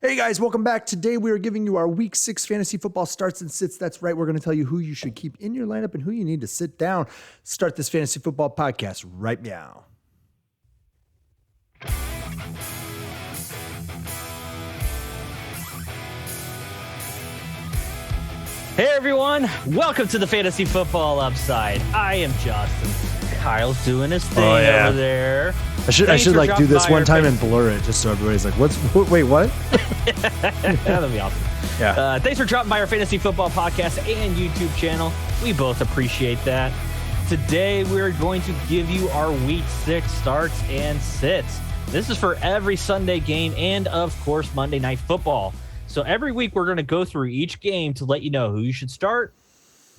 Hey guys, welcome back. Today we are giving you our Week 6 fantasy football starts and sits. That's right. We're going to tell you who you should keep in your lineup and who you need to sit down. Start this fantasy football podcast right now. Hey everyone, welcome to the Fantasy Football Upside. I am Justin. Kyle's doing his thing over there. I should like do this one time and blur it just so everybody's like, wait, what? That'll be awesome. Yeah. Thanks for dropping by our Fantasy Football podcast and YouTube channel. We both appreciate that. Today we're going to give you our Week 6 starts and sits. This is for every Sunday game and of course Monday Night Football. So every week we're going to go through each game to let you know who you should start,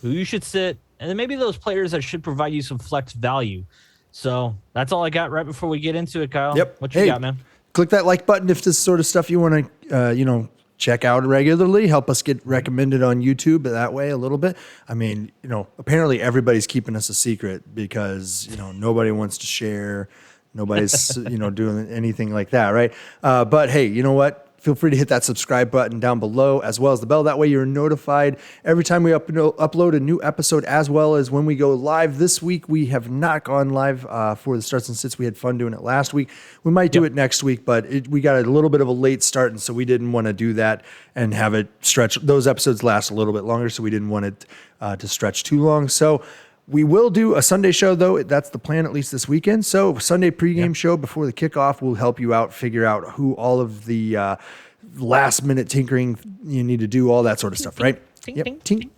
who you should sit, and then maybe those players that should provide you some flex value. So that's all I got right before we get into it, Kyle. Yep. What you got, man? Click that like button if this sort of stuff you want to, check out regularly. Help us get recommended on YouTube that way a little bit. I mean, apparently everybody's keeping us a secret because, nobody wants to share. Nobody's, doing anything like that, right? But hey, you know what? Feel free to hit that subscribe button down below as well as the bell. That way you're notified every time we upload a new episode as well as when we go live. This week we have not gone live for the starts and sits. We had fun doing it last week. We might do it next week, but we got a little bit of a late start, and so we didn't want to do that and have it stretch. Those episodes last a little bit longer, so we didn't want it to stretch too long. So we will do a Sunday show, though. That's the plan, at least this weekend. So Sunday pregame show before the kickoff will help you out, figure out who all of the last-minute tinkering you need to do, all that sort of stuff, right? Tink.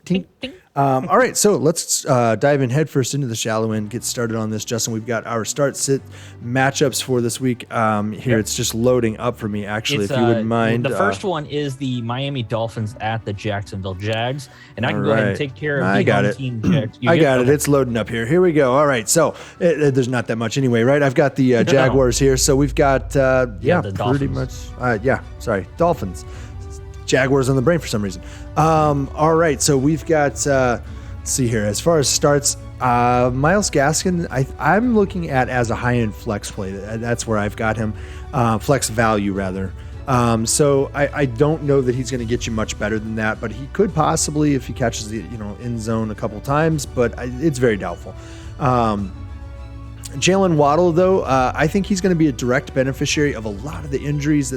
All right, so let's dive in headfirst into the shallow end, get started on this. Justin, we've got our start-sit matchups for this week. Here, it's just loading up for me, actually, if you wouldn't mind. The first one is the Miami Dolphins at the Jacksonville Jags, and I can go ahead and take care of the home team Jags. I got it. It's loading up here. Here we go. All right, so there's not that much anyway, right? I've got the Jaguars here, so we've got, the pretty Dolphins. much, Dolphins. Jaguars on the brain for some reason. All right, so we've got, let's see here. As far as starts, Myles Gaskin, I'm looking at as a high-end flex play. That's where I've got him, flex value rather. So I don't know that he's going to get you much better than that, but he could possibly if he catches the end zone a couple times, but it's very doubtful. Jalen Waddle, though, I think he's going to be a direct beneficiary of a lot of the injuries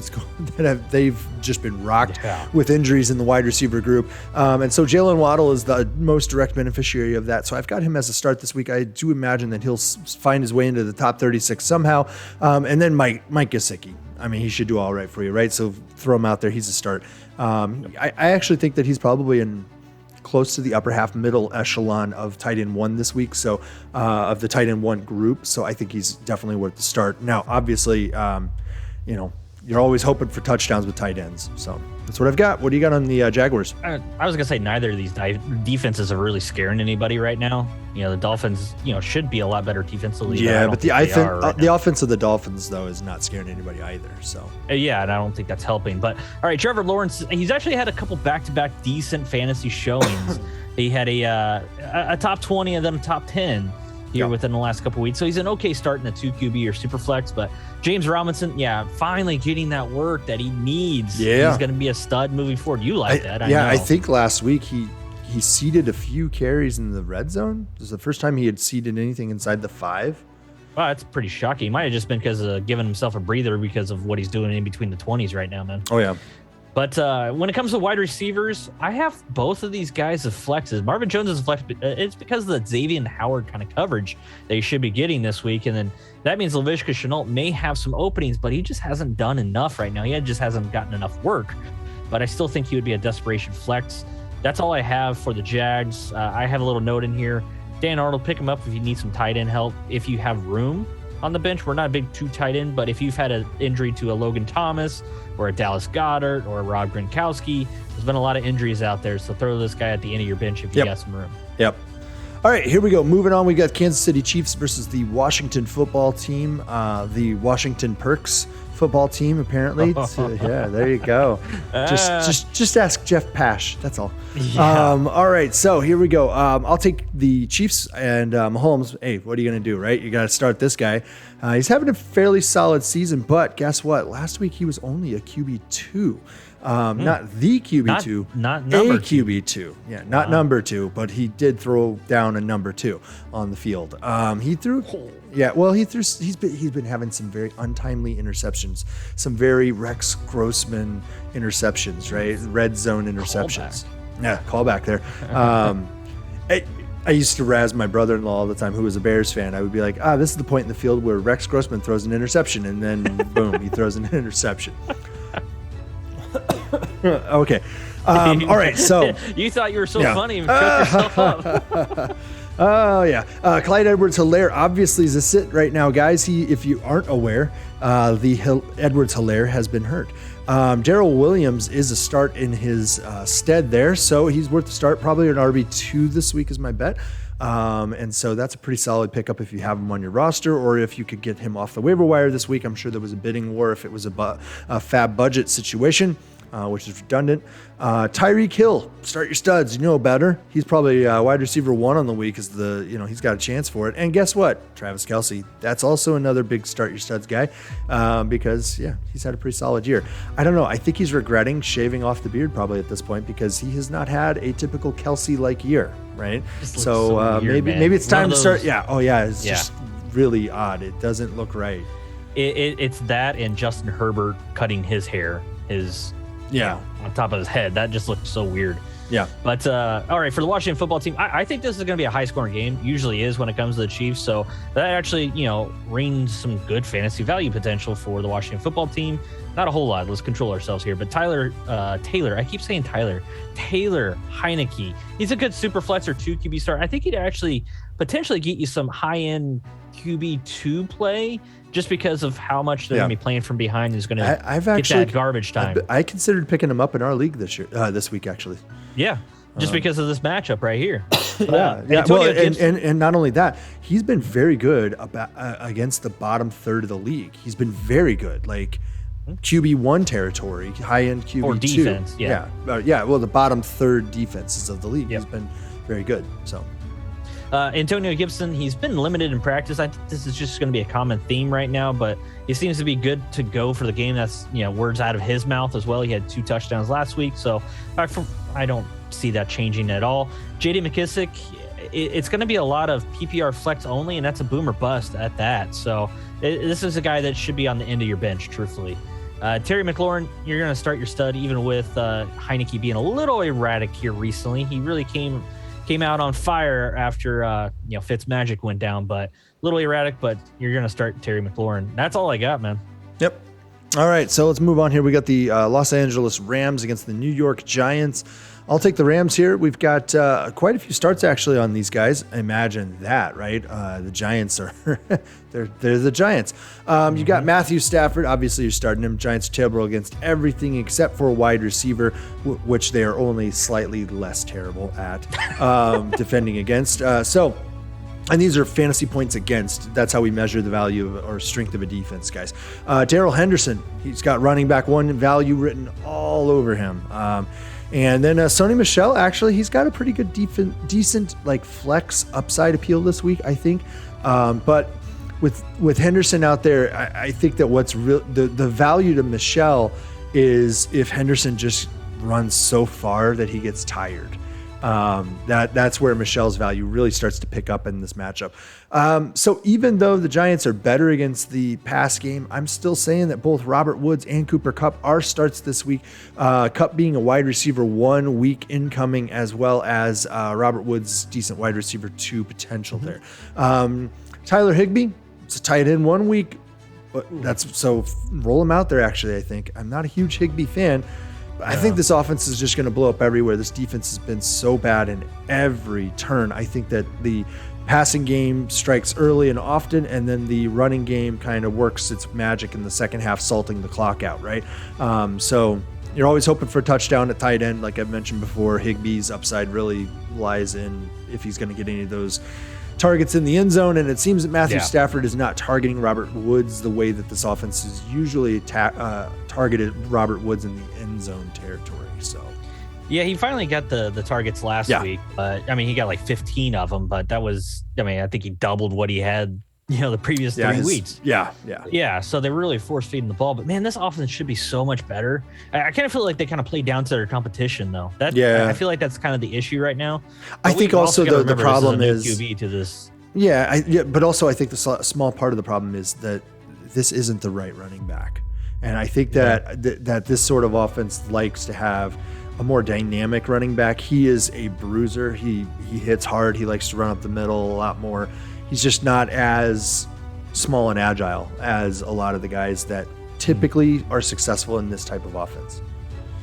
they've just been rocked with injuries in the wide receiver group. And so Jalen Waddle is the most direct beneficiary of that. So I've got him as a start this week. I do imagine that he'll find his way into the top 36 somehow. And then Mike Gesicki. I mean, he should do all right for you, right? So throw him out there. He's a start. I actually think that he's probably close to the upper half middle echelon of tight end one this week. So of the tight end one group. So I think he's definitely worth the start. Now, obviously, you're always hoping for touchdowns with tight ends. So that's what I've got. What do you got on the Jaguars? I was going to say neither of these defenses are really scaring anybody right now. The Dolphins, should be a lot better defensively. Yeah, but the offense of the Dolphins, though, is not scaring anybody either. So yeah, and I don't think that's helping. But all right, Trevor Lawrence, he's actually had a couple back-to-back decent fantasy showings. He had a top 20 and then a top 10 here within the last couple weeks. So he's an okay start in the 2 QB or super flex. But James Robinson, finally getting that work that he needs. Yeah. He's going to be a stud moving forward. You like that, I know. I think last week he seeded a few carries in the red zone. This is the first time he had seeded anything inside the 5. Wow, that's pretty shocking. It might have just been because of giving himself a breather because of what he's doing in between the 20s right now, man. Oh, yeah. But when it comes to wide receivers, I have both of these guys as flexes. Marvin Jones is a flex. It's because of the Xavier Howard kind of coverage they should be getting this week. And then that means Laviska Shenault may have some openings, but he just hasn't done enough right now. He just hasn't gotten enough work. But I still think he would be a desperation flex. That's all I have for the Jags. I have a little note in here. Dan Arnold, pick him up if you need some tight end help. If you have room on the bench, we're not a big 2 tight end, but if you've had an injury to a Logan Thomas or a Dallas Goedert or a Rob Gronkowski, there's been a lot of injuries out there, so throw this guy at the end of your bench if you got some room. Yep. All right, here we go. Moving on, we got Kansas City Chiefs versus the Washington football team, the Washington Perks football team, apparently. Yeah, there you go. Just ask Jeff Pash. That's all. Yeah. All right, so here we go. I'll take the Chiefs and Mahomes. Hey, what are you going to do, right? You got to start this guy. He's having a fairly solid season, but guess what? Last week he was only a QB2. Not the QB2, not number a QB2. Yeah, not number 2, but he did throw down a number 2 on the field. He threw. Yeah, well, he's been having some very untimely interceptions, some very Rex Grossman interceptions, right? Red zone interceptions. Call back there. I used to razz my brother-in-law all the time, who was a Bears fan. I would be like, this is the point in the field where Rex Grossman throws an interception, and then boom, he throws an interception. Okay. All right. So you thought you were so funny and choked yourself up. Oh yeah. Clyde Edwards-Helaire obviously is a sit right now, guys. If you aren't aware, Edwards-Helaire has been hurt. Daryl Williams is a start in his stead there, so he's worth the start. Probably an RB2 this week is my bet. And so that's a pretty solid pickup if you have him on your roster, or if you could get him off the waiver wire this week. I'm sure there was a bidding war if it was a fab budget situation, which is redundant. Tyreek Hill, start your studs. You know better. He's probably wide receiver 1 on the week, is he's got a chance for it. And guess what? Travis Kelsey, that's also another big start your studs guy, because he's had a pretty solid year. I don't know. I think he's regretting shaving off the beard probably at this point, because he has not had a typical Kelsey-like year, right? So weird, maybe it's time to start. Yeah. Oh yeah. It's just really odd. It doesn't look right. It's that and Justin Herbert cutting his hair, on top of his head. That just looked so weird. Yeah. But all right, for the Washington football team, I think this is going to be a high-scoring game. Usually is when it comes to the Chiefs. So that actually, rings some good fantasy value potential for the Washington football team. Not a whole lot. Let's control ourselves here. But Taylor, I keep saying Taylor Heineke. He's a good super flex or 2 QB start. I think he'd actually potentially get you some high-end QB2 play, just because of how much they're going to be playing from behind. Is going to get that garbage time. I considered picking him up in our league this week, actually. Yeah, just because of this matchup right here. Well, and not only that, he's been very good against the bottom third of the league. He's been very good, like QB1 territory, high-end QB2. Or defense, well, the bottom third defenses of the league. He's been very good, so... Antonio Gibson, he's been limited in practice. I think this is just going to be a common theme right now, but he seems to be good to go for the game. That's, words out of his mouth as well. He had 2 touchdowns last week, so I don't see that changing at all. J.D. McKissick, it's going to be a lot of PPR flex only, and that's a boom or bust at that. So this is a guy that should be on the end of your bench, truthfully. Terry McLaurin, you're going to start your stud, even with Heineke being a little erratic here recently. He really came out on fire after Fitzmagic went down, but a little erratic, but you're going to start Terry McLaurin. That's all I got, man. Yep. All right, so let's move on here. We got the Los Angeles Rams against the New York Giants. I'll take the Rams here. We've got quite a few starts actually on these guys. Imagine that, right? The Giants are they're the Giants. You got Matthew Stafford. Obviously, you're starting him. Giants are terrible against everything except for wide receiver, which they are only slightly less terrible at defending against. And these are fantasy points against. That's how we measure the value or strength of a defense, guys. Daryl Henderson, he's got running back 1 value written all over him. And then Sony Michel, actually, he's got a pretty good decent like flex upside appeal this week, I think. But with Henderson out there, I think that what's real the value to Michel is if Henderson just runs so far that he gets tired. That's where Michel's value really starts to pick up in this matchup. So even though the Giants are better against the pass game, I'm still saying that both Robert Woods and Cooper Kupp are starts this week. Kupp being a wide receiver 1 week incoming, as well as Robert Woods' decent wide receiver 2 potential there. Tyler Higbee, it's a tight end 1 week, but roll him out there. Actually, I think I'm not a huge Higbee fan. I think this offense is just going to blow up everywhere. This defense has been so bad in every turn. I think that the passing game strikes early and often, and then the running game kind of works its magic in the second half, salting the clock out, right? So you're always hoping for a touchdown at tight end. Like I've mentioned before, Higbee's upside really lies in if he's going to get any of those targets in the end zone, and it seems that Matthew Stafford is not targeting Robert Woods the way that this offense has usually targeted Robert Woods in the end zone territory. So yeah, he finally got the targets last week, but he got like 15 of them, but that was, I think he doubled what he had the previous 3 weeks. Yeah. So they're really force feeding the ball. But man, this offense should be so much better. I kind of feel like they kind of play down to their competition, though. I feel like that's kind of the issue right now. But I think also the problem is QB to this. But also I think the small part of the problem is that this isn't the right running back, and I think that this sort of offense likes to have a more dynamic running back. He is a bruiser. He hits hard. He likes to run up the middle a lot more. He's just not as small and agile as a lot of the guys that typically are successful in this type of offense.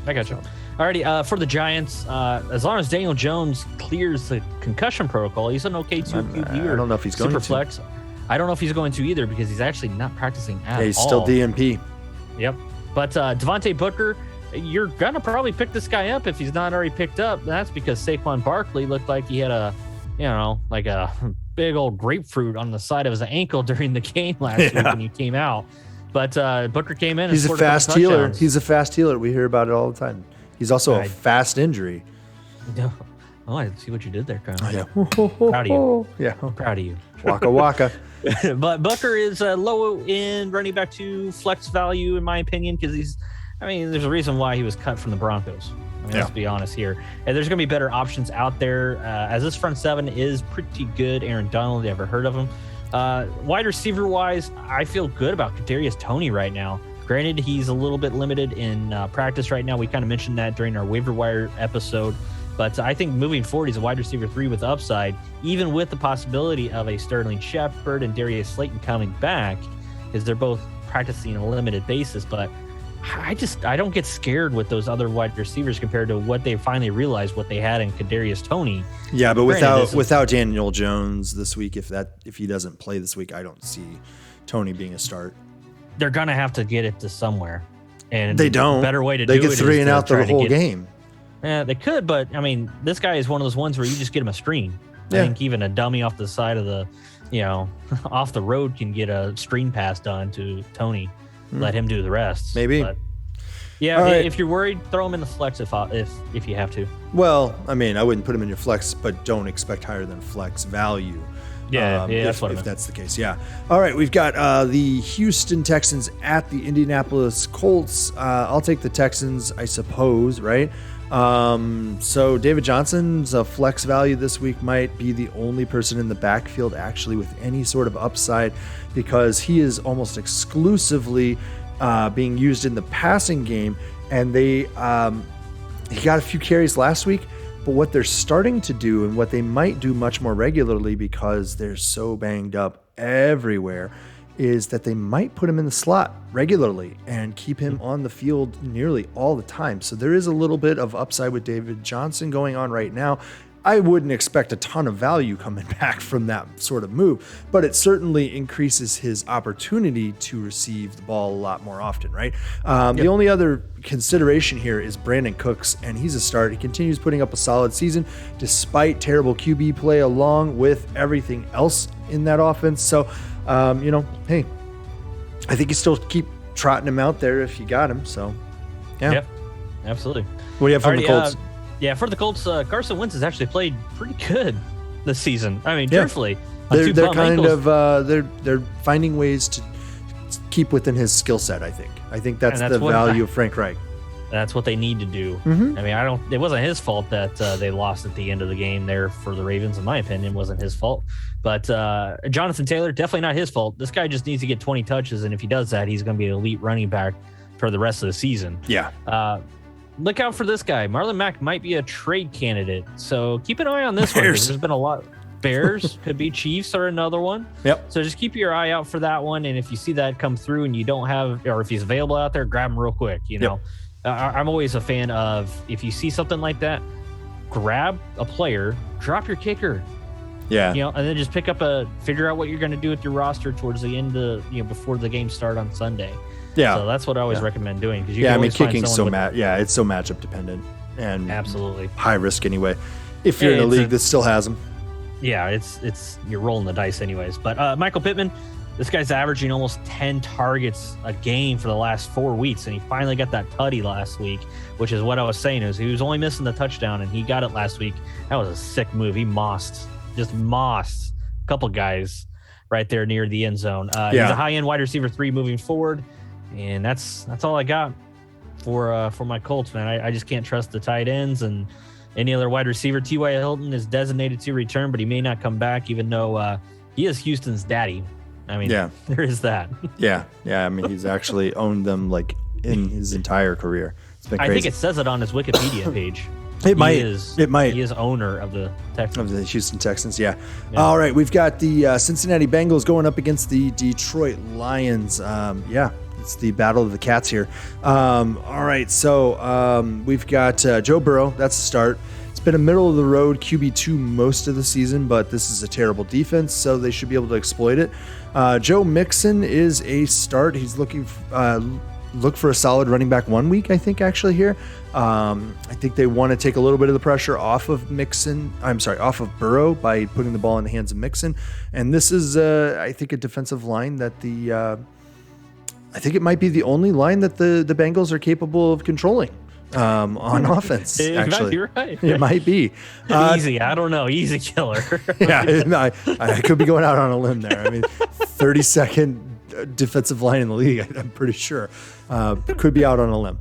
I got you. Alrighty, for the Giants, as long as Daniel Jones clears the concussion protocol, he's an okay 2 QB. I don't know if he's going to. Flex. I don't know if he's going to either because he's actually not practicing at all. He's still DNP. Yep. But Devontae Booker, you're going to probably pick this guy up if he's not already picked up. That's because Saquon Barkley looked like he had a big old grapefruit on the side of his ankle during the game last week when he came out. But Booker came in. He's a fast healer. He's a fast healer. We hear about it all the time. He's also a fast injury. Oh, I see what you did there, Kyle. Yeah. Proud of you. Yeah. Proud of you. Waka waka. But Booker is low in running back to flex value, in my opinion, because there's a reason why he was cut from the Broncos. Let's be honest here. And there's going to be better options out there, as this front seven is pretty good. Aaron Donald, you ever heard of him? Wide receiver-wise, I feel good about Kadarius Toney right now. Granted, he's a little bit limited in practice right now. We kind of mentioned that during our waiver wire episode. But I think moving forward, he's a wide receiver 3 with upside, even with the possibility of a Sterling Shepard and Darius Slayton coming back, because they're both practicing on a limited basis. But I don't get scared with those other wide receivers compared to what they finally realized what they had in Kadarius Toney. Yeah, but without Daniel Jones this week, if he doesn't play this week, I don't see Toney being a start. They're gonna have to get it to somewhere, and they don't. The better way to they do it get 3 and out the whole game. Yeah, they could, but this guy is one of those ones where you just get him a screen. Yeah. I think even a dummy off the side of the, off the road can get a screen pass done to Toney. Let him do the rest. Maybe. But if you're worried, throw him in the flex if you have to. Well, I wouldn't put him in your flex, but don't expect higher than flex value. That's if that's the case. Yeah. All right. We've got the Houston Texans at the Indianapolis Colts. I'll take the Texans, I suppose, right? So David Johnson's a flex value this week, might be the only person in the backfield actually with any sort of upside, because he is almost exclusively being used in the passing game. And he got a few carries last week. But what they're starting to do, and what they might do much more regularly because they're so banged up everywhere, is that they might put him in the slot regularly and keep him on the field nearly all the time. So there is a little bit of upside with David Johnson going on right now. I wouldn't expect a ton of value coming back from that sort of move, but it certainly increases his opportunity to receive the ball a lot more often, right? The only other consideration here is Brandon Cooks, and he's a start. He continues putting up a solid season despite terrible QB play along with everything else in that offense. So, hey, I think you still keep trotting him out there if you got him. So, yeah. Yep, absolutely. What do you have from the Colts? For the Colts, Carson Wentz has actually played pretty good this season. Truthfully, they're they're finding ways to keep within his skill set. I think that's the value of Frank Reich. That's what they need to do. Mm-hmm. It wasn't his fault that they lost at the end of the game there for the Ravens. In my opinion, it wasn't his fault. But Jonathan Taylor, definitely not his fault. This guy just needs to get 20 touches, and if he does that, he's going to be an elite running back for the rest of the season. Yeah. Look out for this guy. Marlon Mack might be a trade candidate, so keep an eye on this one. There's been a lot. Bears could be Chiefs or another one. Yep. So just keep your eye out for that one, and if you see that come through and you don't have, or if he's available out there, grab him real quick. I'm always a fan of, if you see something like that, grab a player, drop your kicker. Yeah. And then just figure out what you're going to do with your roster towards the end of, before the game start on Sunday. Yeah. So that's what I always recommend doing. Kicking's it's so matchup dependent and absolutely high risk anyway. If you're in a league that still has them. Yeah, it's you're rolling the dice anyways. But Michael Pittman, this guy's averaging almost 10 targets a game for the last 4 weeks, and he finally got that tutty last week, which is what I was saying, is he was only missing the touchdown, and he got it last week. That was a sick move. He mossed a couple guys. right there near the end zone. He's a high-end wide receiver 3 moving forward, and that's all I got for my Colts, man. I just can't trust the tight ends and any other wide receiver. T.Y. Hilton is designated to return, but he may not come back, even though he is Houston's daddy. I mean, there is that. Yeah. I mean, he's actually owned them like in his entire career. It's been crazy. I think it says it on his Wikipedia page. It might. He is owner of the Texans. Of the Houston Texans, yeah. All right, we've got the Cincinnati Bengals going up against the Detroit Lions. It's the battle of the cats here. All right, so we've got Joe Burrow. That's the start. It's been a middle-of-the-road QB2 most of the season, but this is a terrible defense, so they should be able to exploit it. Joe Mixon is a start. He's looking look for a solid running back 1 week, I think, actually here. I think they want to take a little bit of the pressure off of Burrow by putting the ball in the hands of Mixon. And this is, I think, a defensive line that I think it might be the only line that the Bengals are capable of controlling on offense. Actually, you're right. It might be easy. I don't know. Easy killer. I could be going out on a limb there. I mean, 32nd defensive line in the league. I'm pretty sure could be out on a limb.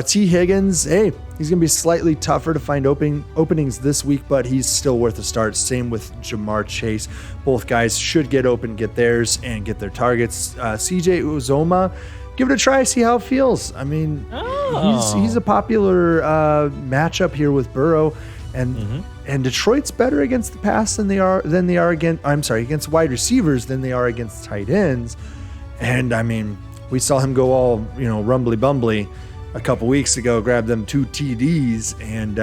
T. Higgins, he's going to be slightly tougher to find openings this week, but he's still worth a start. Same with Jamar Chase. Both guys should get open, get theirs, and get their targets. CJ Uzoma, give it a try, see how it feels. I mean, he's a popular matchup here with Burrow, and Detroit's better against the pass than they are against wide receivers than they are against tight ends. And I mean, we saw him go all rumbly bumbly a couple weeks ago, grab them 2 TDs, and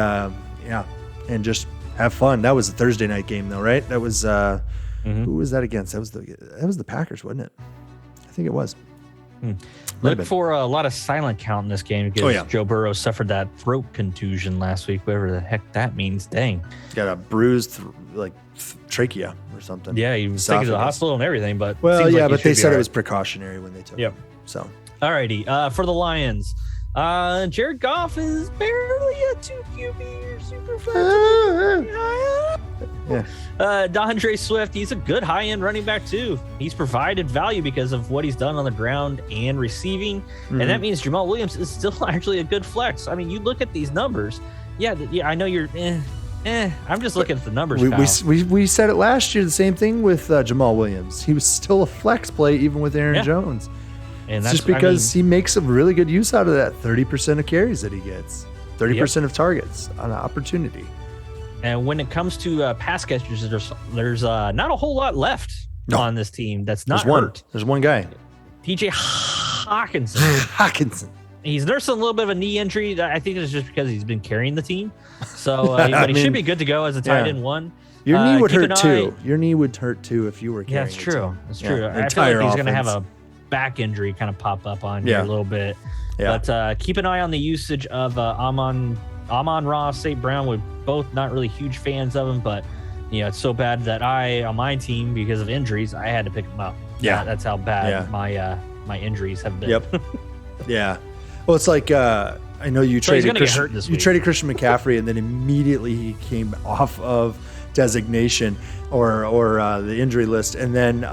and just have fun. That was a Thursday night game, though, right? That was who was that against? That was the Packers, wasn't it? I think it was. Look for a lot of silent count in this game because Joe Burrow suffered that throat contusion last week, whatever the heck that means. Dang. Got a bruised trachea or something. Yeah, he was taken to the hospital and everything, but but they said it was precautionary when they took it. So, alrighty. For the Lions, Jared Goff is barely a 2 QB or super flex. DeAndre Swift, he's a good high-end running back too. He's provided value because of what he's done on the ground and receiving, and that means Jamal Williams is still actually a good flex. I mean, you look at these numbers. Yeah, I know you're. I'm just looking at the numbers. We said it last year. The same thing with Jamal Williams. He was still a flex play even with Aaron Jones. And that's just because he makes a really good use out of that 30% of carries that he gets, 30% of targets on an opportunity. And when it comes to pass catchers, there's not a whole lot left on this team that's not hurt. There's one guy. TJ Hawkinson. He's nursing a little bit of a knee injury. I think it's just because he's been carrying the team. So but he should be good to go as a tight end 1. Your knee would hurt too. Your knee would hurt too if you were carrying. Yeah, that's true. That's true. I feel like he's going to have a back injury kind of pop up on you a little bit. Yeah. But keep an eye on the usage of Amon-Ra, St. Brown. We're both not really huge fans of him, but it's so bad that on my team, because of injuries, I had to pick him up. Yeah, that's how bad my injuries have been. Yep. Yeah. Well, it's like I know you traded Christian McCaffrey, and then immediately he came off of designation or the injury list, and then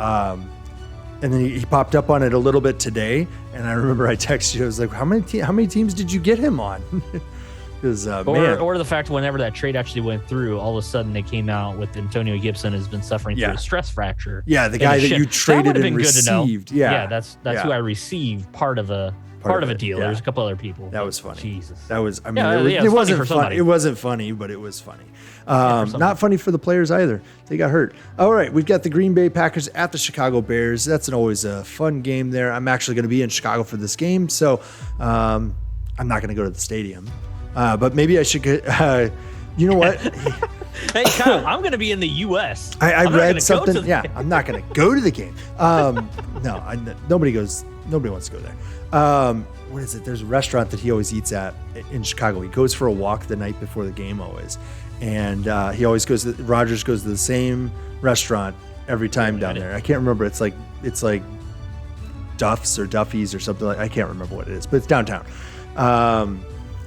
he popped up on it a little bit today. And I remember I texted you. I was like, "How many teams did you get him on?" Because or the fact whenever that trade actually went through, all of a sudden they came out with Antonio Gibson has been suffering through a stress fracture. Yeah, the guy that you traded and received. Yeah, that's who I received part of a deal. There's a couple other people. That was funny. Jesus. That was. I mean, it wasn't funny. It wasn't funny, but it was funny. Not funny for the players either. They got hurt. All right, we've got the Green Bay Packers at the Chicago Bears. That's always a fun game there. I'm actually going to be in Chicago for this game, so I'm not going to go to the stadium. But maybe I should get. You know what? Hey, Kyle, I'm going to be in the U.S. I read something. I'm not going to go to the game. Nobody goes. Nobody wants to go there. What is it? There's a restaurant that he always eats at in Chicago. He goes for a walk the night before the game always. And he always goes Rogers goes to the same restaurant every time down there. I can't remember. It's like Duff's or Duffy's or something like I can't remember what it is, but it's downtown.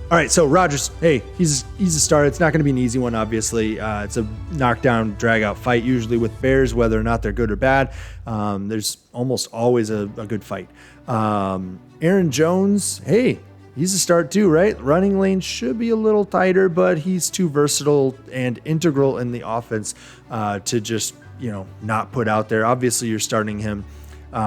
All right, so Rodgers, hey, he's a star. It's not going to be an easy one, obviously. It's a knockdown, drag-out fight, usually with Bears, whether or not they're good or bad. There's almost always a good fight. Aaron Jones, hey, he's a start too, right? Running lane should be a little tighter, but he's too versatile and integral in the offense to just, not put out there. Obviously, you're starting him.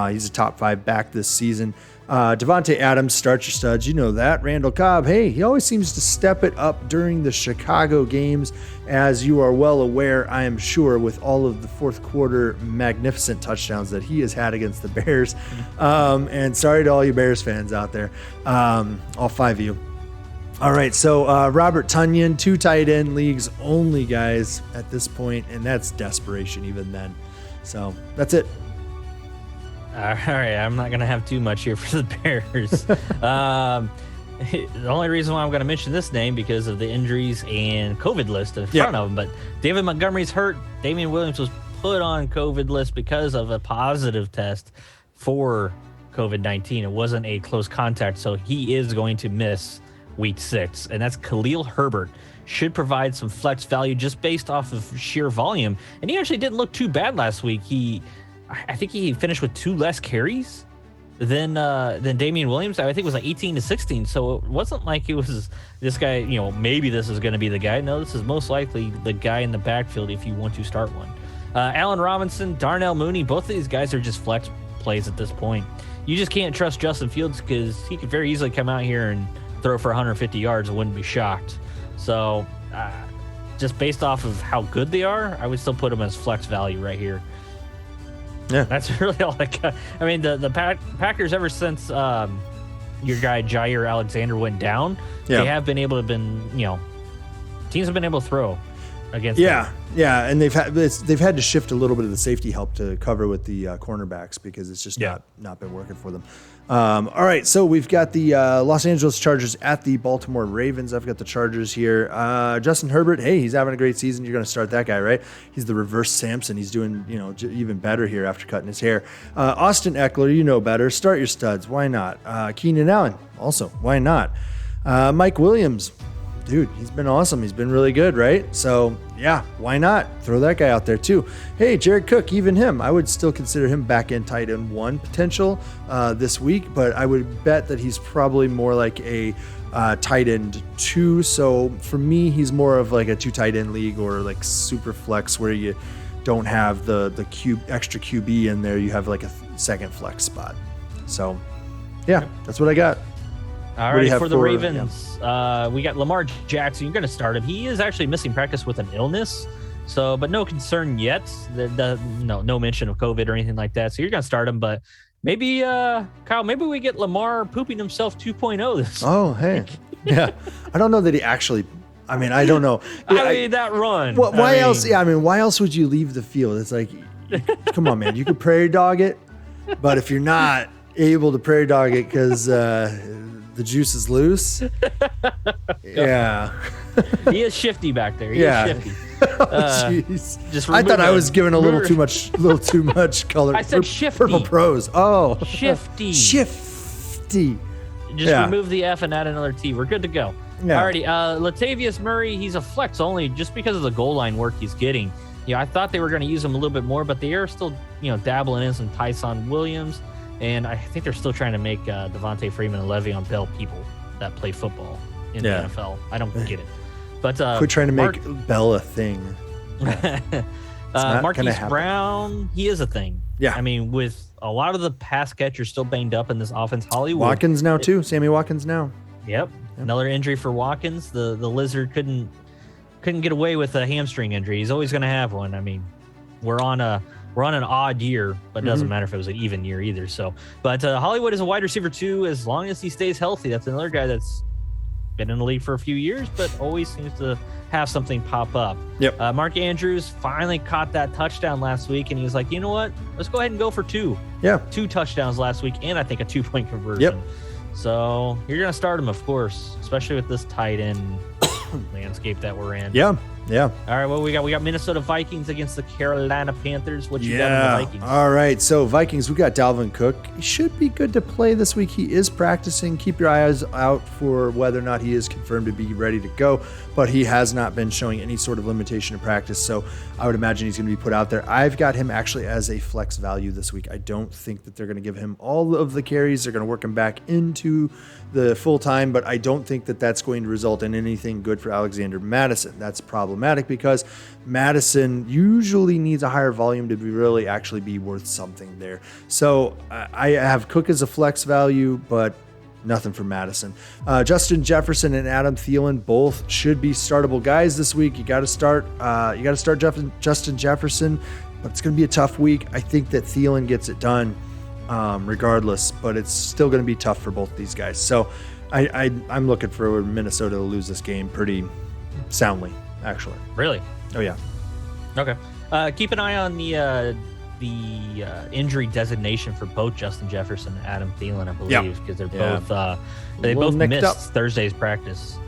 He's a top 5 back this season. Devonte Adams, start your studs. You know that. Randall Cobb, hey, he always seems to step it up during the Chicago games, as you are well aware, I am sure, with all of the fourth quarter magnificent touchdowns that he has had against the Bears. And sorry to all you Bears fans out there, all 5 of you. All right, so Robert Tonyan, 2 tight end leagues only, guys, at this point, and that's desperation even then. So that's it. All right, I'm not going to have too much here for the Bears. The only reason why I'm going to mention this name because of the injuries and COVID list in front of him. But David Montgomery's hurt. Damian Williams was put on COVID list because of a positive test for COVID-19. It wasn't a close contact, so he is going to miss week 6. And that's Khalil Herbert. Should provide some flex value just based off of sheer volume. And he actually didn't look too bad last week. I think he finished with 2 less carries than Damian Williams. I think it was like 18 to 16. So it wasn't like it was this guy, maybe this is going to be the guy. No, this is most likely the guy in the backfield if you want to start one. Allen Robinson, Darnell Mooney, both of these guys are just flex plays at this point. You just can't trust Justin Fields because he could very easily come out here and throw for 150 yards and wouldn't be shocked. So just based off of how good they are, I would still put them as flex value right here. Yeah, that's really all I got. I mean, the Packers, ever since your guy Jair Alexander went down, they have been able to teams have been able to throw against them. Yeah, and they've had to shift a little bit of the safety help to cover with the cornerbacks because it's just not been working for them. All right, so we've got the Los Angeles Chargers at the Baltimore Ravens. I've got the Chargers here. Justin Herbert, hey, he's having a great season. You're going to start that guy, right? He's the reverse Samson. He's doing even better here after cutting his hair. Austin Eckler, you know better. Start your studs. Why not? Keenan Allen, also, why not? Mike Williams, dude, he's been awesome. He's been really good, right? So, yeah, why not? Throw that guy out there, too. Hey, Jared Cook, even him. I would still consider him back end tight end 1 potential this week, but I would bet that he's probably more like a tight end 2. So, for me, he's more of like a 2 tight end league or like super flex where you don't have the extra QB in there. You have like a second flex spot. So, yeah, that's what I got. All right, for the Ravens, we got Lamar Jackson. You're going to start him. He is actually missing practice with an illness, but no concern yet. No mention of COVID or anything like that. So you're going to start him, but maybe, Kyle, maybe we get Lamar pooping himself 2.0 this. Oh, hey, yeah. I don't know that he actually. I mean, I don't know. That run. Why else? Yeah, I mean, why else would you leave the field? It's like, come on, man. You could prairie dog it, but if you're not able to prairie dog it because the juice is loose. Yeah. He is shifty back there. He is shifty. Jeez. I thought I was giving a little too much color. I said shifty. Purple prose. Oh. Shifty. Shifty. Just remove the F and add another T. We're good to go. Yeah. Alrighty. Latavius Murray, he's a flex only just because of the goal line work he's getting. I thought they were going to use him a little bit more, but they are still, dabbling in some Tyson Williams. And I think they're still trying to make Devontae Freeman and Le'Veon Bell people that play football in the NFL. I don't get it. But quit trying to make Bell a thing. Marquise Brown, he is a thing. Yeah. I mean, with a lot of the pass catchers still banged up in this offense, Hollywood. Watkins now too. Sammy Watkins now. Yep. Another injury for Watkins. The lizard couldn't get away with a hamstring injury. He's always going to have one. I mean, we're on an odd year, but it doesn't matter if it was an even year either. So, but Hollywood is a wide receiver too, as long as he stays healthy. That's another guy that's been in the league for a few years, but always seems to have something pop up. Yep. Mark Andrews finally caught that touchdown last week, and he was like, you know what? Let's go ahead and go for 2. Yeah. 2 touchdowns last week, and I think a 2-point conversion. Yep. So you're going to start him, of course, especially with this tight end landscape that we're in. Yeah. Yeah. All right, well, we got Minnesota Vikings against the Carolina Panthers. What you got in the Vikings? All right, so Vikings, we got Dalvin Cook. He should be good to play this week. He is practicing. Keep your eyes out for whether or not he is confirmed to be ready to go, but he has not been showing any sort of limitation in practice, so I would imagine he's going to be put out there. I've got him actually as a flex value this week. I don't think that they're going to give him all of the carries. They're going to work him back into the full time, but I don't think that that's going to result in anything good for Alexander Mattison. That's problematic because Mattison usually needs a higher volume to really actually be worth something there. So I have Cook as a flex value, but nothing for Mattison. Justin Jefferson and Adam Thielen both should be startable guys this week. You got to start. Justin Jefferson, but it's going to be a tough week. I think that Thielen gets it done. Regardless, but it's still going to be tough for both these guys. So I'm looking for Minnesota to lose this game pretty soundly, actually. Really? Oh, yeah. Okay. Keep an eye on the injury designation for both Justin Jefferson and Adam Thielen, I believe, because they're both they both missed Thursday's practice.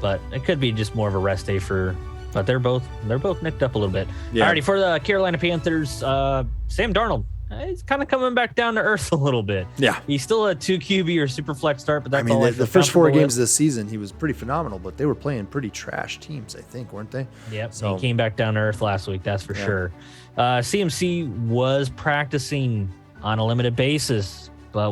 But it could be just more of a rest day but they're both nicked up a little bit. Yeah. Alrighty, for the Carolina Panthers, Sam Darnold. He's kind of coming back down to earth a little bit. Yeah. He's still a 2 QB or super flex start, but that's all all the first 4 games this season, he was pretty phenomenal, but they were playing pretty trash teams, I think, weren't they? Yep. So he came back down to earth last week, that's for sure. CMC was practicing on a limited basis, but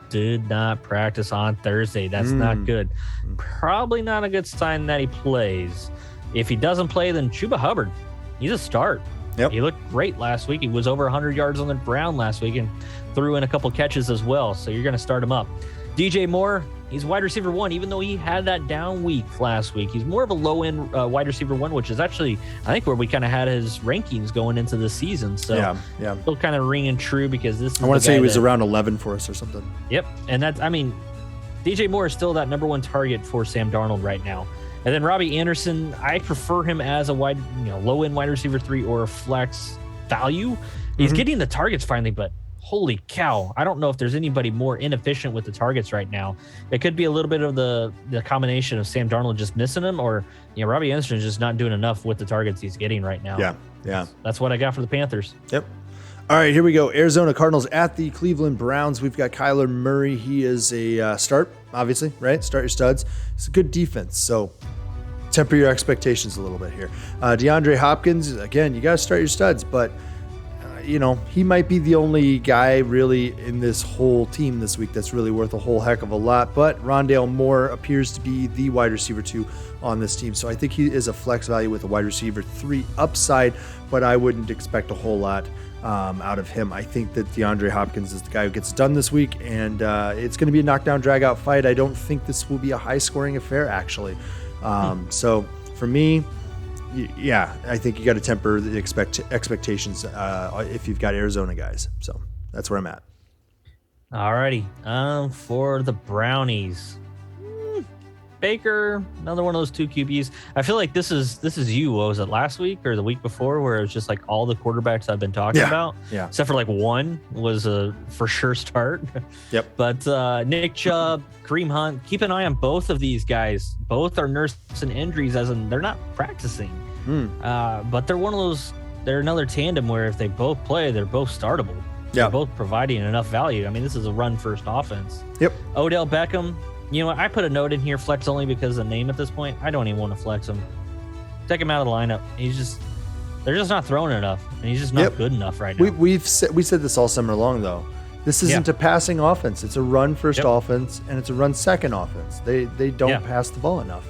did not practice on Thursday. That's not good. Probably not a good sign that he plays. If he doesn't play, then Chuba Hubbard, he's a start. Yep. He looked great last week. He was over 100 yards on the ground last week and threw in a couple catches as well. So you're going to start him up. DJ Moore, he's wide receiver 1, even though he had that down week last week. He's more of a low-end wide receiver 1, which is actually, I think, where we kind of had his rankings going into the season. So yeah. Still kind of ringing true because this is I want to say he was around 11 for us or something. Yep. And DJ Moore is still that number 1 target for Sam Darnold right now. And then Robbie Anderson, I prefer him as a low-end wide receiver 3 or a flex value. He's getting the targets finally, but holy cow, I don't know if there's anybody more inefficient with the targets right now. It could be a little bit of the combination of Sam Darnold just missing him, or Robbie Anderson is just not doing enough with the targets he's getting right now. Yeah. That's what I got for the Panthers. Yep. All right, here we go. Arizona Cardinals at the Cleveland Browns. We've got Kyler Murray. He is a start, obviously, right? Start your studs. It's a good defense, so temper your expectations a little bit here. DeAndre Hopkins, again, you got to start your studs, but he might be the only guy really in this whole team this week that's really worth a whole heck of a lot. But Rondale Moore appears to be the wide receiver 2 on this team, so I think he is a flex value with a wide receiver 3 upside, but I wouldn't expect a whole lot out of him. I think that DeAndre Hopkins is the guy who gets done this week, and it's going to be a knockdown, drag-out fight. I don't think this will be a high-scoring affair, actually. So for me, I think you got to temper the expectations if you've got Arizona guys. So that's where I'm at. Alrighty. For the Brownies, Baker, another one of those 2 QBs. I feel like this is you. What was it, last week or the week before, where it was just like all the quarterbacks I've been talking about? Yeah. Except for like one was a for sure start. Yep. But Nick Chubb, Kareem Hunt, keep an eye on both of these guys. Both are nursing injuries, as in they're not practicing. But they're one of those. They're another tandem where if they both play, they're both startable. Yeah. They're both providing enough value. I mean, this is a run-first offense. Yep. Odell Beckham. I put a note in here, flex only because of the name at this point. I don't even want to flex him. Take him out of the lineup. They're just not throwing enough, and he's just not good enough right now. We said this all summer long, though. This isn't a passing offense. It's a run-first offense, and it's a run-second offense. They don't pass the ball enough.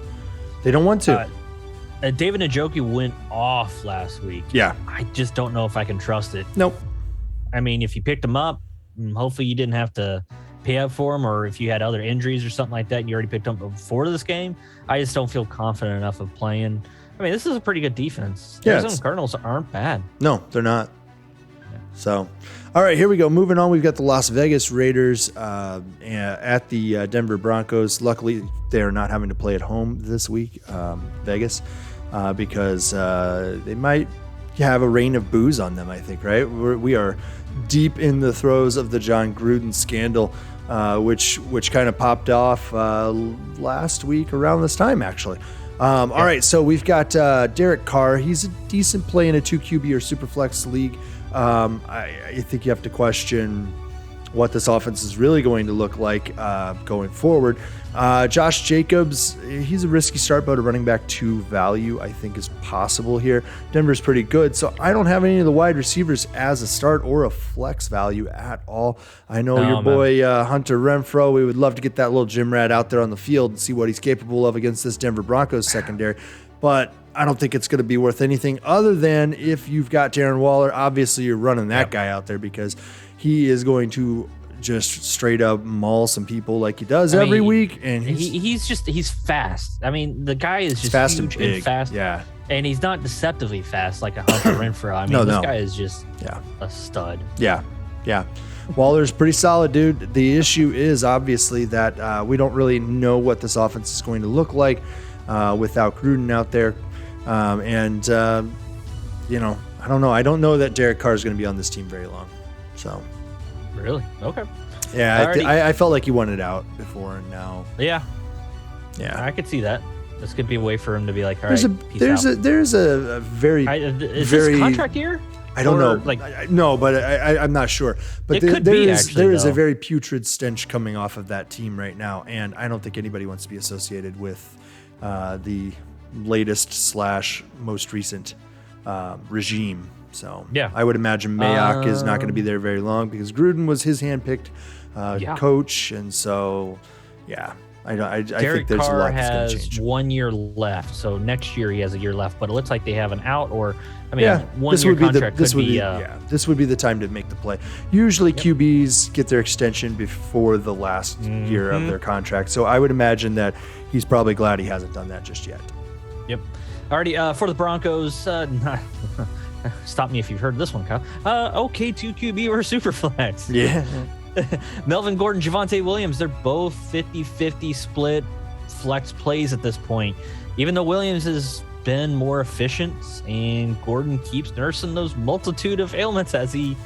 They don't want to. David Njoku went off last week. Yeah. I just don't know if I can trust it. Nope. I mean, if you picked him up, hopefully you didn't have to pay up for him, or if you had other injuries or something like that and you already picked him up before this game, I just don't feel confident enough of playing. I mean, this is a pretty good defense. Yeah, Arizona Cardinals aren't bad. No, they're not. So, all right, here we go. Moving on, we've got the Las Vegas Raiders at the Denver Broncos. Luckily, they are not having to play at home this week, Vegas, because they might have a rain of booze on them, I think, right? We are deep in the throes of the John Gruden scandal, which kind of popped off last week around this time, actually. All right, so we've got Derek Carr. He's a decent play in a 2 QB or super flex league. I think you have to question what this offense is really going to look like going forward. Josh Jacobs, he's a risky start, but a running back 2 value I think is possible here. Denver's pretty good, so I don't have any of the wide receivers as a start or a flex value at all. I know your boy Hunter Renfrow, we would love to get that little gym rat out there on the field and see what he's capable of against this Denver Broncos secondary, but I don't think it's going to be worth anything other than if you've got Darren Waller, obviously you're running that guy out there because he is going to just straight up maul some people like he does every week. And he's fast. I mean, the guy is just fast huge and big. And fast. Yeah. And he's not deceptively fast like a Hunter Renfrow. I mean, this guy is just a stud. Yeah. Yeah. Waller's pretty solid, dude. The issue is obviously that we don't really know what this offense is going to look like without Gruden out there. I don't know. I don't know that Derek Carr is going to be on this team very long. So. Really? Okay. Yeah, I felt like he wanted out before, and now. Yeah. I could see that. This could be a way for him to be like, all right, peace out. There's a very is this contract year? I don't know. No, but I'm not sure. But there is a very putrid stench coming off of that team right now, and I don't think anybody wants to be associated with the latest / most recent regime. So I would imagine Mayock is not going to be there very long because Gruden was his handpicked coach, and so I think there's a lot that's going to change. 1 year left, so next year he has a year left, but it looks like they have an out or 1 year contract this would be the time to make the play. Usually QBs get their extension before the last year of their contract, so I would imagine that he's probably glad he hasn't done that just yet. Yep. Alrighty, for the Broncos, stop me if you've heard this one, Kyle. Okay, 2 QB or Superflex. Yeah. Melvin Gordon, Javonte Williams, they're both 50-50 split flex plays at this point. Even though Williams has been more efficient and Gordon keeps nursing those multitude of ailments as he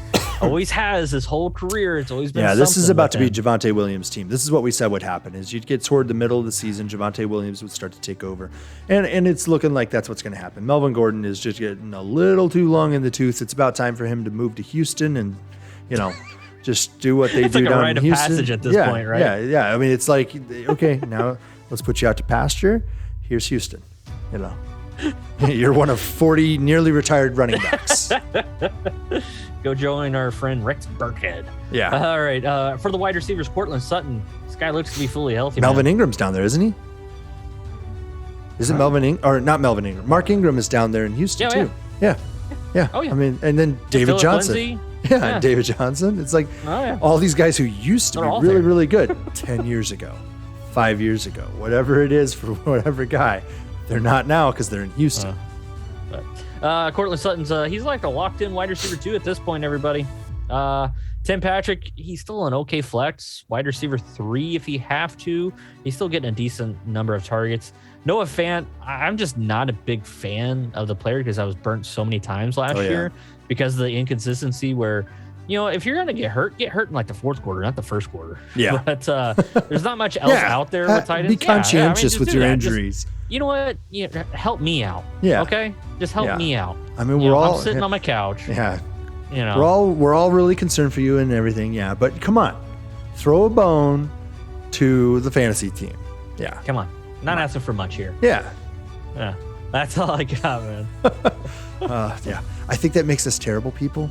always has his whole career. It's always been this is about to be Javonte Williams' team. This is what we said would happen is you'd get toward the middle of the season, Javonte Williams would start to take over. And it's looking like that's what's going to happen. Melvin Gordon is just getting a little too long in the tooth. It's about time for him to move to Houston and, just do what they do down in Houston. It's like a rite of passage at this point, right? Yeah. I mean, it's like, okay, now let's put you out to pasture. Here's Houston. You're one of 40 nearly retired running backs. Go join our friend Rex Burkhead. Yeah. All right. For the wide receivers, Courtney Sutton. This guy looks to be fully healthy. Melvin Ingram's down there, isn't he? Isn't Melvin Ingram or not Melvin Ingram? Mark Ingram is down there in Houston too. Yeah. Oh yeah. I mean, and then David Johnson. Lindsay. Yeah, David Johnson. It's like all these guys who used to be really, really good 10 years ago, 5 years ago, whatever it is for whatever guy. They're not now because they're in Houston. Courtney Sutton's he's like a locked-in wide receiver 2 at this point, everybody. Tim Patrick, he's still an okay flex. Wide receiver 3 if he have to. He's still getting a decent number of targets. Noah Fant, I'm just not a big fan of the player because I was burnt so many times last year because of the inconsistency where, if you're going to get hurt in like the fourth quarter, not the first quarter. Yeah. But there's not much else out there with tight ends. Be conscientious with your injuries. You know what? Help me out. Yeah. Okay? Just help me out. I mean, I'm sitting on my couch. Yeah. We're all really concerned for you and everything. Yeah. But come on. Throw a bone to the fantasy team. Yeah. Come on. Not asking for much here. Yeah. That's all I got, man. I think that makes us terrible people.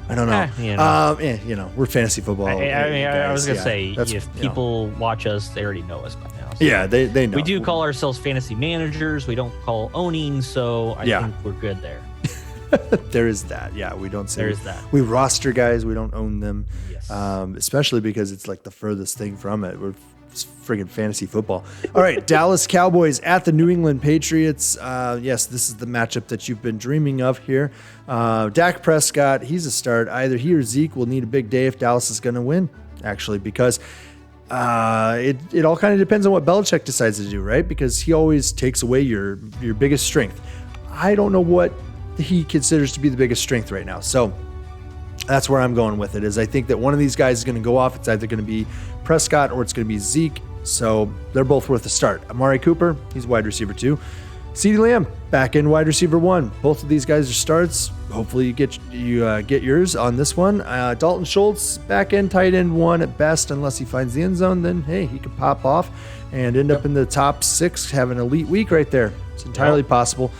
I don't know. We're fantasy football. I was going to say, if people watch us, they already know us by now. So yeah, they know. We do call ourselves fantasy managers. We don't call owning, so I think we're good there. There is that. Yeah, we don't say. There is that. We roster guys. We don't own them. Yes. Especially because it's like the furthest thing from it. It's friggin' fantasy football. All right, Dallas Cowboys at the New England Patriots. Yes, this is the matchup that you've been dreaming of here. Dak Prescott, he's a start. Either he or Zeke will need a big day if Dallas is going to win, actually, because it all kind of depends on what Belichick decides to do, right? Because he always takes away your biggest strength. I don't know what he considers to be the biggest strength right now. So that's where I'm going with it, is I think that one of these guys is going to go off. It's either going to be Prescott or it's going to be Zeke. So they're both worth a start. Amari Cooper, he's wide receiver 2. CeeDee Lamb, back in wide receiver 1. Both of these guys are starts. Hopefully you get yours on this one. Dalton Schultz, back end tight end 1 at best, unless he finds the end zone. Then hey, he could pop off and end up in the top 6, have an elite week right there. It's entirely possible.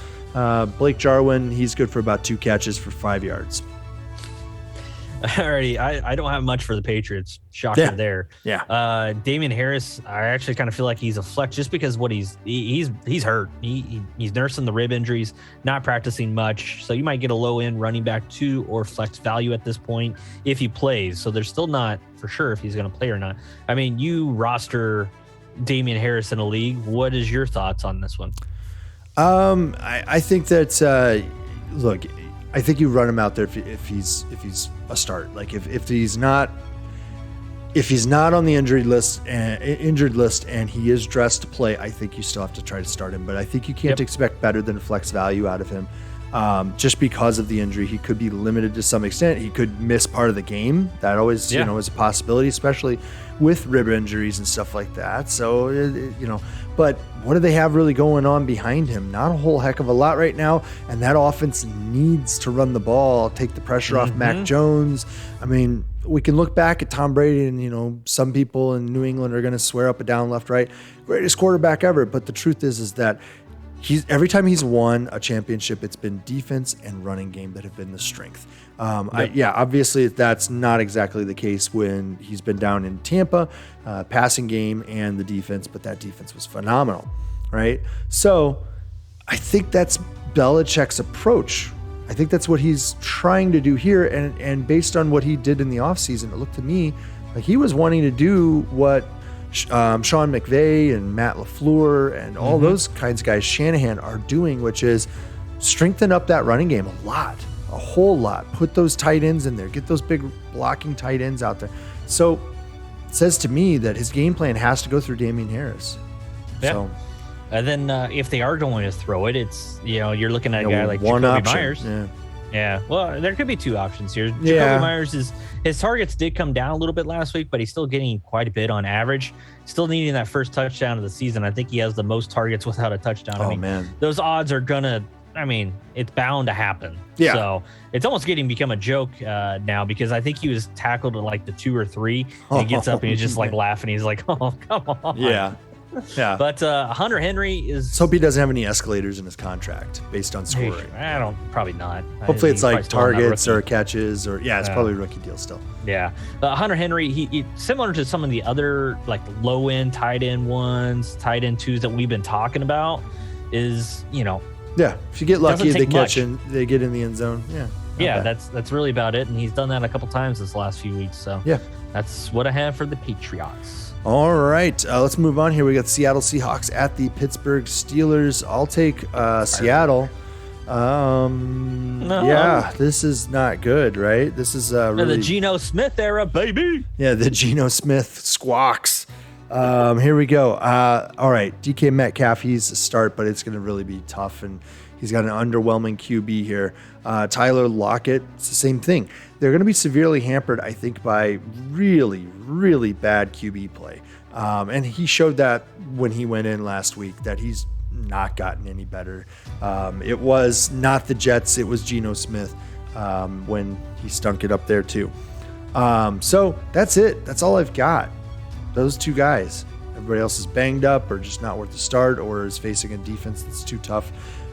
Blake Jarwin, he's good for about 2 catches for 5 yards. Alrighty, I don't have much for the Patriots. Shocker there. Yeah. Damian Harris, I actually kind of feel like he's a flex just because he's hurt. He's nursing the rib injuries, not practicing much. So you might get a low end running back 2 or flex value at this point if he plays. So they're still not for sure if he's going to play or not. I mean, you roster Damian Harris in a league. What is your thoughts on this one? I think that look, I think you run him out there if he's a start. Like if he's not on the injured list and he is dressed to play, I think you still have to try to start him. But I think you can't expect better than flex value out of him. Just because of the injury, he could be limited to some extent. He could miss part of the game. That always is a possibility, especially with rib injuries and stuff like that. So but what do they have really going on behind him? Not a whole heck of a lot right now. And that offense needs to run the ball, take the pressure off Mac Jones. I mean, we can look back at Tom Brady and, some people in New England are going to swear up and down, left, right, greatest quarterback ever. But the truth is that every time he's won a championship, it's been defense and running game that have been the strength. Obviously that's not exactly the case when he's been down in Tampa, passing game and the defense, but that defense was phenomenal, right? So I think that's Belichick's approach. I think that's what he's trying to do here. And based on what he did in the offseason, it looked to me like he was wanting to do what Sean McVay and Matt LaFleur and all those kinds of guys, Shanahan, are doing, which is strengthen up that running game a whole lot. Put those tight ends in there. Get those big blocking tight ends out there. So it says to me that his game plan has to go through Damian Harris. Yeah. So, and then if they are going to throw it, it's, you're looking at a guy like one Jacoby option. Myers. Yeah. Well, there could be 2 options here. Yeah. Jacoby Myers his targets did come down a little bit last week, but he's still getting quite a bit on average. Still needing that first touchdown of the season. I think he has the most targets without a touchdown. Man. Those odds are it's bound to happen. Yeah. So it's almost become a joke now because I think he was tackled at like the 2 or 3. And he gets up and he's just like laughing. He's like, oh, come on. Yeah. Yeah. But Hunter Henry is. Let's hope he doesn't have any escalators in his contract based on scoring. Probably not. Hopefully it's like targets or catches or it's probably a rookie deal still. Yeah. Hunter Henry, he similar to some of the other like low end tight end 1s, tight end 2s that we've been talking about is, Yeah, if you get lucky, they much. they get in the end zone. Yeah, that's really about it, and he's done that a couple times this last few weeks. So that's what I have for the Patriots. All right, let's move on here. We got Seattle Seahawks at the Pittsburgh Steelers. I'll take Seattle. Yeah, this is not good, right? This is really the Geno Smith era, baby. Yeah, the Geno Smith squawks. Here we go. All right, DK Metcalf, he's a start, but it's going to really be tough, and he's got an underwhelming QB here. Tyler Lockett, it's the same thing. They're going to be severely hampered, I think, by really, really bad QB play. And he showed that when he went in last week, that he's not gotten any better. It was not the Jets, it was Geno Smith when he stunk it up there too. So that's it. That's all I've got. Those 2 guys. Everybody else is banged up or just not worth the start or is facing a defense that's too tough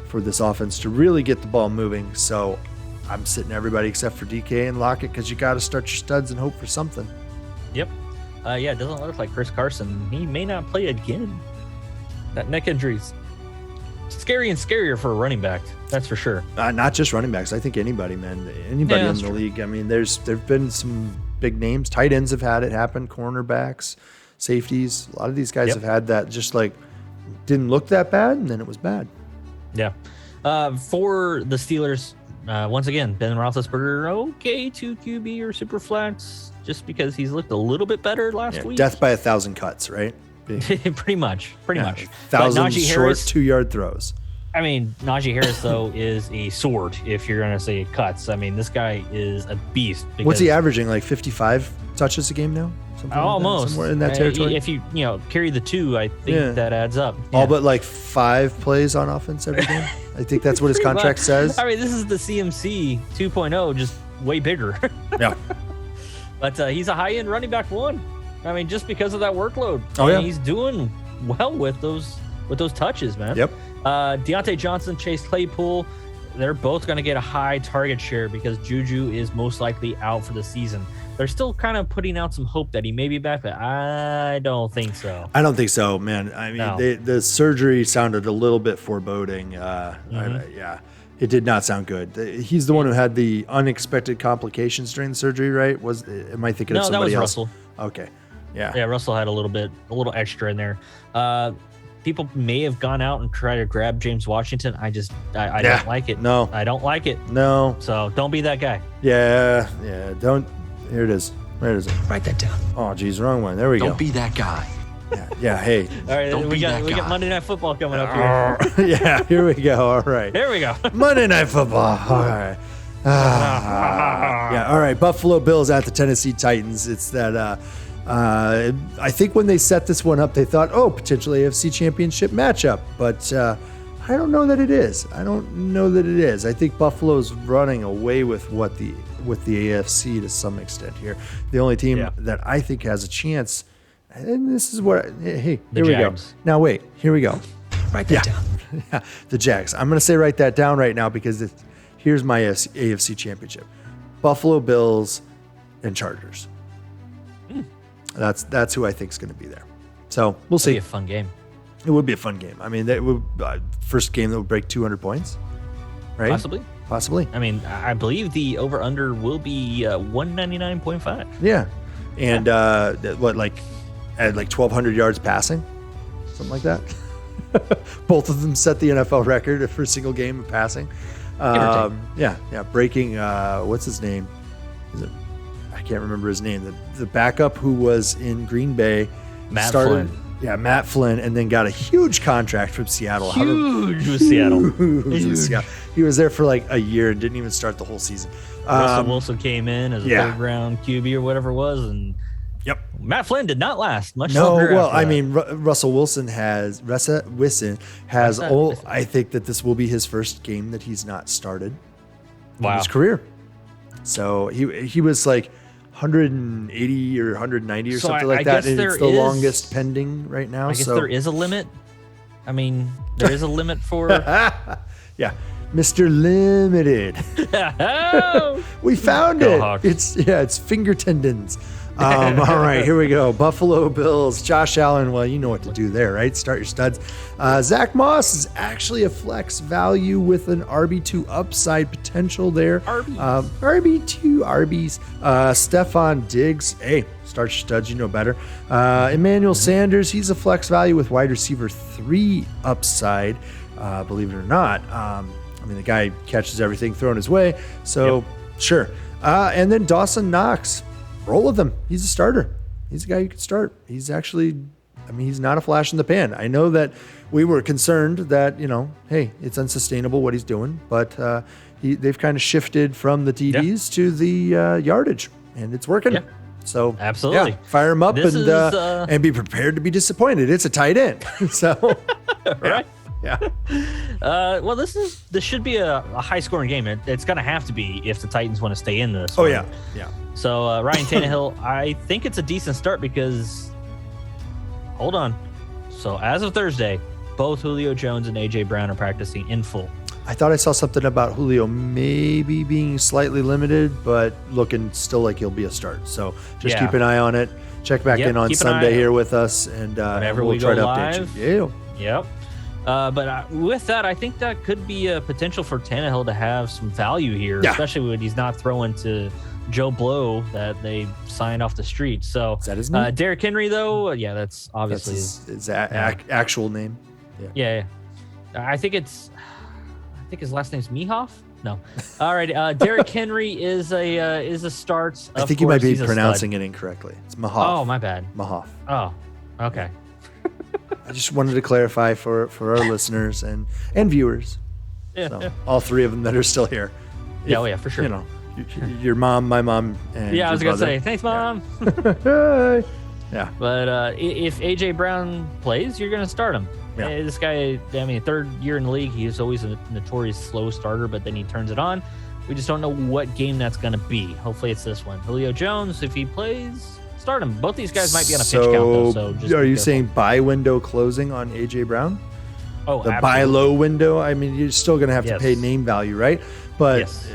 for this offense to really get the ball moving. So I'm sitting everybody except for DK and Lockett because you got to start your studs and hope for something. Yep. It doesn't look like Chris Carson. He may not play again. That neck injury's scary and scarier for a running back. That's for sure. Not just running backs. I think anybody, man. Anybody in the league. I mean, there've been some big names. Tight ends have had it happen. Cornerbacks, safeties. A lot of these guys have had that. Just like didn't look that bad, and then it was bad. Yeah. For the Steelers, once again, Ben Roethlisberger, okay, 2 QB or super flex, just because he's looked a little bit better last week. Death by 1,000 cuts, right? Pretty much. 1,000 short 2-yard throws. I mean, Najee Harris, though, is a sword if you're going to say cuts. I mean, this guy is a beast. What's he averaging? Like 55 touches a game now? Something almost. Like that? Somewhere in that territory? If you carry the 2, I think that adds up. All but like 5 plays on offense every game? I think that's what his contract says. I mean, this is the CMC 2.0, just way bigger. Yeah. But he's a high-end running back 1. I mean, just because of that workload. Oh, yeah. He's doing well with those touches, man. Yep. Deontay Johnson, Chase Claypool, they're both going to get a high target share because Juju is most likely out for the season. They're still kind of putting out some hope that he may be back, but I don't think so. I don't think so, man. I mean, the surgery sounded a little bit foreboding. It did not sound good. He's the one who had the unexpected complications during the surgery, right? Am I thinking of somebody else? Russell. Okay. Yeah. Yeah, Russell had a little extra in there. People may have gone out and tried to grab James Washington. I don't like it. No. I don't like it. No. So don't be that guy. Yeah. Don't. Here it is. Where is it? Write that down. Oh, geez, wrong one. There we go. Don't be that guy. Yeah. Hey. All right, we got Monday Night Football coming up here. Yeah. Here we go. All right. There we go. Monday Night Football. All right. Yeah. All right. Buffalo Bills at the Tennessee Titans. It's that. I think when they set this one up, they thought, potentially AFC Championship matchup, but I don't know that it is. I think Buffalo's running away with the AFC to some extent here. The only team that I think has a chance, and this is what. Hey, here we go. Now wait, here we go. Write that down. Yeah, the Jags. I'm going to say write that down right now because here's my AFC Championship: Buffalo Bills and Chargers. That's who I think is going to be there. So we'll see. It'll be a fun game. It would be a fun game. I mean, that would first game that would break 200 points, right? Possibly. I mean, I believe the over/under will be 199.5. Yeah, and like 1,200 yards passing, something like that. Both of them set the NFL record for a single game of passing. Breaking. What's his name? I can't remember his name. The backup who was in Green Bay, Flynn. Yeah, Matt Flynn, and then got a huge contract from Seattle. Huge with Seattle. Huge. He was there for like a year and didn't even start the whole season. Russell Wilson came in as a third round QB or whatever it was, and Matt Flynn did not last much longer. Well, I mean, Russell Wilson has I think that this will be his first game that he's not started in his career. So he was like 180 or 190 or something like that, and it's the longest pending right now. I guess there is a limit. I mean, there is a limit for Mr. Limited. We found it. Hawks. It's finger tendons. All right, here we go. Buffalo Bills, Josh Allen. Well, you know what to do there, right? Start your studs. Zach Moss is actually a flex value with an RB2 upside potential there. RB2 Arby's. Stephon Diggs. Hey, start your studs. You know better. Emmanuel Sanders. He's a flex value with wide receiver 3 upside. Believe it or not. I mean, the guy catches everything thrown his way. So sure. And then Dawson Knox. Roll with him. He's a starter. He's a guy you can start. He's actually, he's not a flash in the pan. I know that we were concerned that, hey, it's unsustainable what he's doing, but they've kind of shifted from the TDs to the yardage, and it's working. Yeah. So absolutely, fire him up and be prepared to be disappointed. It's a tight end. So right. Yeah. Well, this should be a high-scoring game. It's going to have to be if the Titans want to stay in this. Yeah. So Ryan Tannehill, I think it's a decent start because, hold on. So as of Thursday, both Julio Jones and A.J. Brown are practicing in full. I thought I saw something about Julio maybe being slightly limited, but looking still like he'll be a start. So just keep an eye on it. Check back in on Sunday here with us, and we'll try to update you. Yep. But with that, I think that could be a potential for Tannehill to have some value here, especially when he's not throwing to Joe Blow that they signed off the street. So is that his name? Derrick Henry, though, that's obviously his actual name. Yeah. I think his last name's Mehoff. No. All right. Derrick Henry is a start. I think you might be pronouncing it incorrectly. It's Mahoff. Oh, my bad. Mahoff. Oh, okay. I just wanted to clarify for our listeners and viewers. Yeah, So, yeah. all three of them that are still here. Yeah, oh yeah, for sure. You know, your mom, my mom, and Yeah, I was your going to brother. say, thanks, Mom. Yeah. But if A.J. Brown plays, you're going to start him. Yeah. This guy, I mean, third year in the league, he's always a notorious slow starter, but then he turns it on. We just don't know what game that's going to be. Hopefully it's this one. Julio Jones, if he plays, start him. Both these guys might be on a pitch count, though. So just are be you careful. saying buy window closing on A.J. Brown? Oh, The buy low window? I mean, you're still going to have to Yes. pay name value, right? But Yes.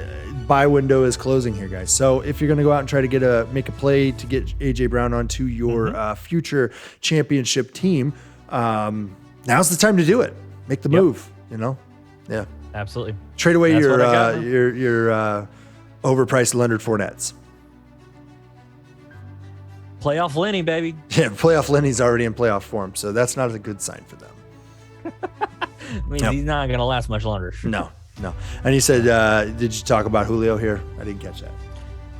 buy window is closing here, guys. So if you're going to go out and try to make a play to get A.J. Brown onto your future championship team, now's the time to do it. Make the move, you know? Yeah. Absolutely. Trade away That's your what I got. your overpriced Leonard Fournettes. Playoff Lenny, baby. Yeah, playoff Lenny's already in playoff form, so that's not a good sign for them. Means Yep. he's not going to last much longer. No. And he said, did you talk about Julio here? I didn't catch that.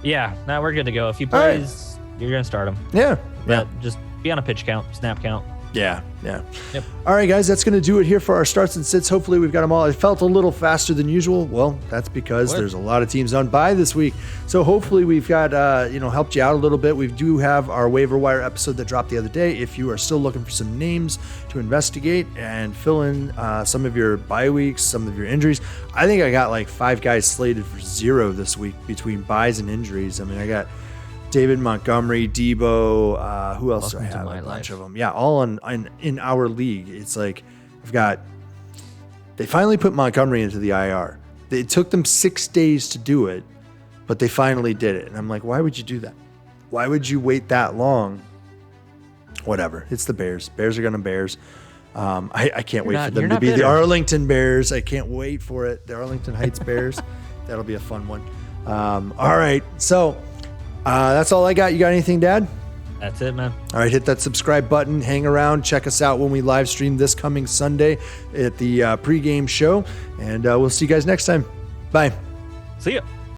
Yeah, now we're good to go. If he All right. plays, you're going to start him. Yeah. But just be on a pitch count, snap count. Yeah. Yep. All right, guys, that's going to do it here for our starts and sits. Hopefully, we've got them all. It felt a little faster than usual. Well, that's because there's a lot of teams on bye this week. So hopefully, we've got helped you out a little bit. We do have our waiver wire episode that dropped the other day. If you are still looking for some names to investigate and fill in some of your bye weeks, some of your injuries, I think I got like 5 guys slated for 0 this week between buys and injuries. I mean, I got David Montgomery, Debo, who else do I Welcome to have? my A bunch life. of them. Yeah, all in our league. It's like they finally put Montgomery into the IR. It took them 6 days to do it, but they finally did it. And I'm like, why would you do that? Why would you wait that long? Whatever. It's the Bears. Bears are going to Bears. I can't wait for them to be the Arlington Bears. I can't wait for it. The Arlington Heights Bears. That'll be a fun one. All right. So that's all I got. You got anything, Dad? That's it, man. All right, hit that subscribe button. Hang around. Check us out when we live stream this coming Sunday at the pregame show. And we'll see you guys next time. Bye. See ya.